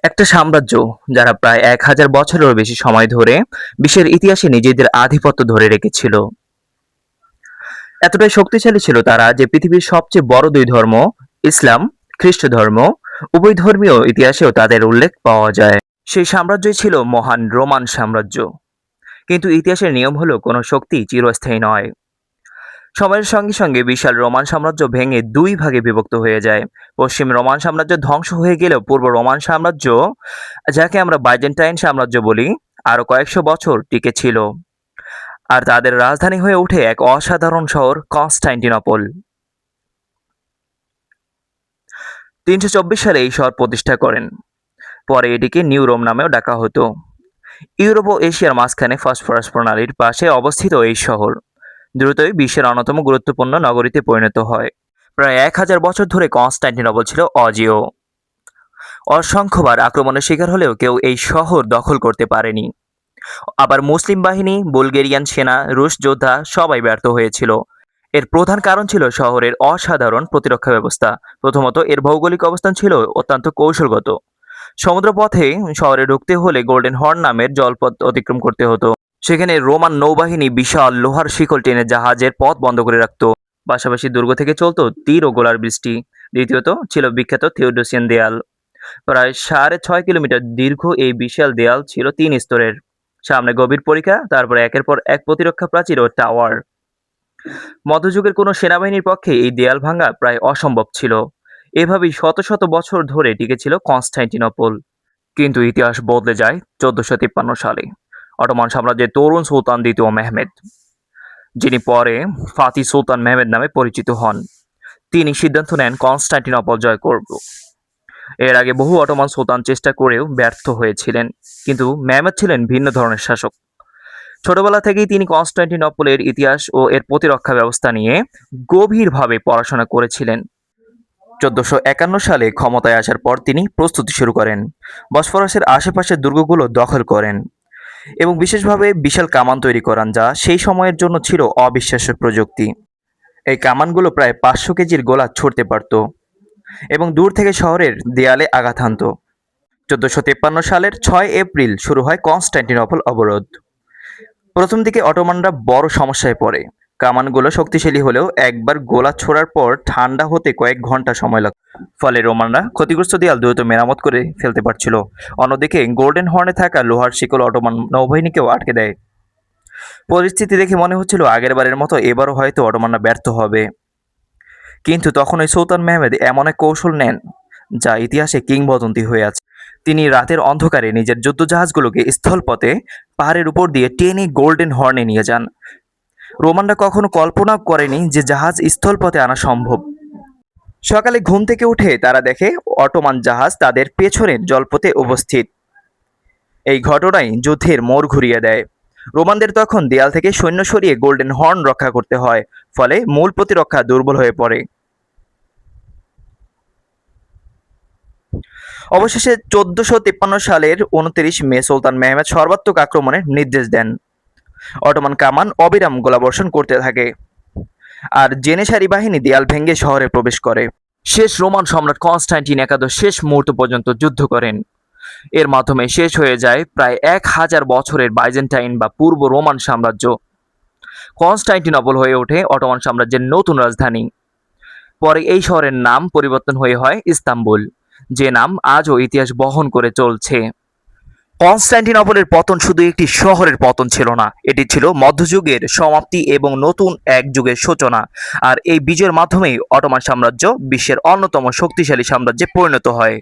একটা সাম্রাজ্য যারা প্রায় ১,০০০ বছরেরও বেশি সময় ধরে বিশ্বের ইতিহাসে নিজেদের আধিপত্য ধরে রেখেছিল। এতটাই শক্তিশালী ছিল তারা যে পৃথিবীর সবচেয়ে বড় দুই ধর্ম, ইসলাম, খ্রিস্ট ধর্ম, উভয় ধর্মীয় ইতিহাসেও তাদের উল্লেখ পাওয়া যায়। সেই সাম্রাজ্যই ছিল মহান রোমান সাম্রাজ্য। কিন্তু ইতিহাসের নিয়ম হলো কোনো শক্তি চিরস্থায়ী নয়। সময়ের সঙ্গে সঙ্গে বিশাল রোমান সাম্রাজ্য ভেঙে দুই ভাগে বিভক্ত হয়ে যায়। পশ্চিম রোমান সাম্রাজ্য ধ্বংস হয়ে গেলেও পূর্ব রোমান সাম্রাজ্য, যাকে আমরা বাইজেন্টাইন সাম্রাজ্য বলি, আরো কয়েকশো বছর টিকে ছিল। আর তাদের রাজধানী হয়ে ওঠে এক অসাধারণ শহর কনস্টান্টিনোপল। ৩২৪ সালে এই শহর প্রতিষ্ঠা করেন। পরে এটিকে নিউ রোম নামেও ডাকা হতো। ইউরোপ ও এশিয়ার মাঝখানে ফসফরাস প্রণালীর পাশে অবস্থিত এই শহর দ্রুতই বিশ্বের অন্যতম গুরুত্বপূর্ণ নগরীতে পরিণত হয়। প্রায় ১,০০০ বছর ধরে কনস্টান্টিনোপল ছিল অজেয়। অসংখ্যবার আক্রমণের শিকার হলেও কেউ এই শহর দখল করতে পারেনি। আবার মুসলিম বাহিনী, বুলগেরিয়ান সেনা, রুশ যোদ্ধা সবাই ব্যর্থ হয়েছিল। এর প্রধান কারণ ছিল শহরের অসাধারণ প্রতিরক্ষা ব্যবস্থা। প্রথমত, এর ভৌগোলিক অবস্থান ছিল অত্যন্ত কৌশলগত। সমুদ্রপথে শহরে ঢুকতে হলে গোল্ডেন হর্ন নামের জলপথ অতিক্রম করতে হতো। সেখানে রোমান নৌবাহিনী বিশাল লোহার শিকল টেনে জাহাজের পথ বন্ধ করে রাখত। পাশাপাশি দুর্গ থেকে চলত তীর ও গোলার বৃষ্টি। দ্বিতীয়ত ছিল বিখ্যাত থিওডোসিয়ান দেয়াল। প্রায় ৬.৫ কিলোমিটার দীর্ঘ এই বিশাল দেয়াল ছিল ৩ স্তরের। সামনে গভীর পরিখা, তারপরে একের পর এক প্রতিরক্ষা প্রাচীর ও টাওয়ার। মধ্যযুগের কোনো সেনাবাহিনীর পক্ষে এই দেয়াল ভাঙা প্রায় অসম্ভব ছিল। এভাবেই শত শত বছর ধরে টিকেছিল কনস্টান্টিনোপল। কিন্তু ইতিহাস বদলে যায় ১৪৫৩ সালে অটোমান সাম্রাজ্যের তরুণ সুলতান দ্বিতীয় মেহমেদ, যিনি পরে ফাতিহ সুলতান মেহমেদ নামে পরিচিত হন। তিনি সিদ্ধান্ত নেন কনস্টান্টিনোপল জয় করব। এর আগে বহু অটোমান সুলতান চেষ্টা করেও ব্যর্থ হয়েছিলেন, কিন্তু মেহমেদ ছিলেন ভিন্ন ধরনের শাসক। ছোটবেলা থেকেই তিনি কনস্টান্টিনোপলের ইতিহাস ও এর প্রতিরক্ষা ব্যবস্থা নিয়ে গভীরভাবে পড়াশোনা করেছিলেন। ১৪৫১ সালে ক্ষমতায় আসার পর তিনি প্রস্তুতি শুরু করেন। বসফরাসের আশেপাশের দুর্গগুলো দখল করেন এবং বিশেষভাবে বিশাল কামান তৈরি করান, যা সেই সময়ের জন্য ছিল অবিশ্বাস্য প্রযুক্তি। এই কামানগুলো প্রায় ৫০০ কেজির গোলা ছুড়তে পারত এবং দূর থেকে শহরের দেয়ালে আঘাত হানত। ১৪৫৩ সালের ৬ এপ্রিল শুরু হয় কনস্টান্টিনোপল অবরোধ। প্রথম দিকে অটোমানরা বড় সমস্যায় পড়ে। কামানগুলো শক্তিশালী হলেও একবার গোলা ছোড়ার পর ঠান্ডা হতে কয়েক ঘন্টা সময় লাগত। ফলে রোমানরা ক্ষতিগ্রস্ত দেয়াল দ্রুত মেরামত করে ফেলতে পারছিল। অন্যদিকে গোল্ডেন হর্নে থাকা লোহার শিকল অটোমান নৌবাহিনীকেও আটকে দেয়। পরিস্থিতি দেখে মনে হচ্ছিল আগেরবারের মতো এবারও হয়তো অটোমানরা ব্যর্থ হবে। কিন্তু তখন ওই সুলতান মেহমেদ এমন এক কৌশল নেন যা ইতিহাসে কিংবদন্তি হয়ে আছে। তিনি রাতের অন্ধকারে নিজের যুদ্ধজাহাজগুলোকে স্থলপথে পাহাড়ের উপর দিয়ে টেনে গোল্ডেন হর্নে নিয়ে যান। রোমানরা কখনো কল্পনা করেনি যে জাহাজ স্থলপথে আনা সম্ভব। সকালে ঘুম থেকে উঠে তারা দেখে অটোমান জাহাজ তাদের পেছনের জলপথে উপস্থিত। এই ঘটনাই যুদ্ধের মোড় ঘুরিয়ে দেয়। রোমানদের তখন দেয়াল থেকে সৈন্য সরিয়ে গোল্ডেন হর্ন রক্ষা করতে হয়, ফলে মূল প্রতিরক্ষা দুর্বল হয়ে পড়ে। অবশেষে ১৪৫৩ সালের ২৯ মে সুলতান মেহমেদ সর্বাত্মক আক্রমণের নির্দেশ দেন। অটোমান কামান অবিরাম গোলাবর্ষণ করতে থাকে, আর জেনেসারি বাহিনী দেয়াল ভেঙে শহরে প্রবেশ করে। শেষ রোমান সম্রাট কনস্টান্টিন একাদশ শেষ মুহূর্ত পর্যন্ত যুদ্ধ করেন। এর মাধ্যমে শেষ হয়ে যায় প্রায় ১,০০০ বছরের বাইজেন্টাইন বা পূর্ব রোমান সাম্রাজ্য। কনস্টান্টিনোপল হয়ে ওঠে অটোমান সাম্রাজ্যের নতুন রাজধানী। পরে এই শহরের নাম পরিবর্তন হয়ে হয় ইস্তাম্বুল, যে নাম আজও ইতিহাস বহন করে চলছে। কনস্টান্টিনোপলের পতন শুধু একটি শহরের পতন ছিল না, এটি ছিল মধ্যযুগের সমাপ্তি এবং নতুন এক যুগের সূচনা। আর এই বিজয়ের মাধ্যমেই অটোমান সাম্রাজ্য বিশ্বের অন্যতম শক্তিশালী সাম্রাজ্যে পরিণত হয়।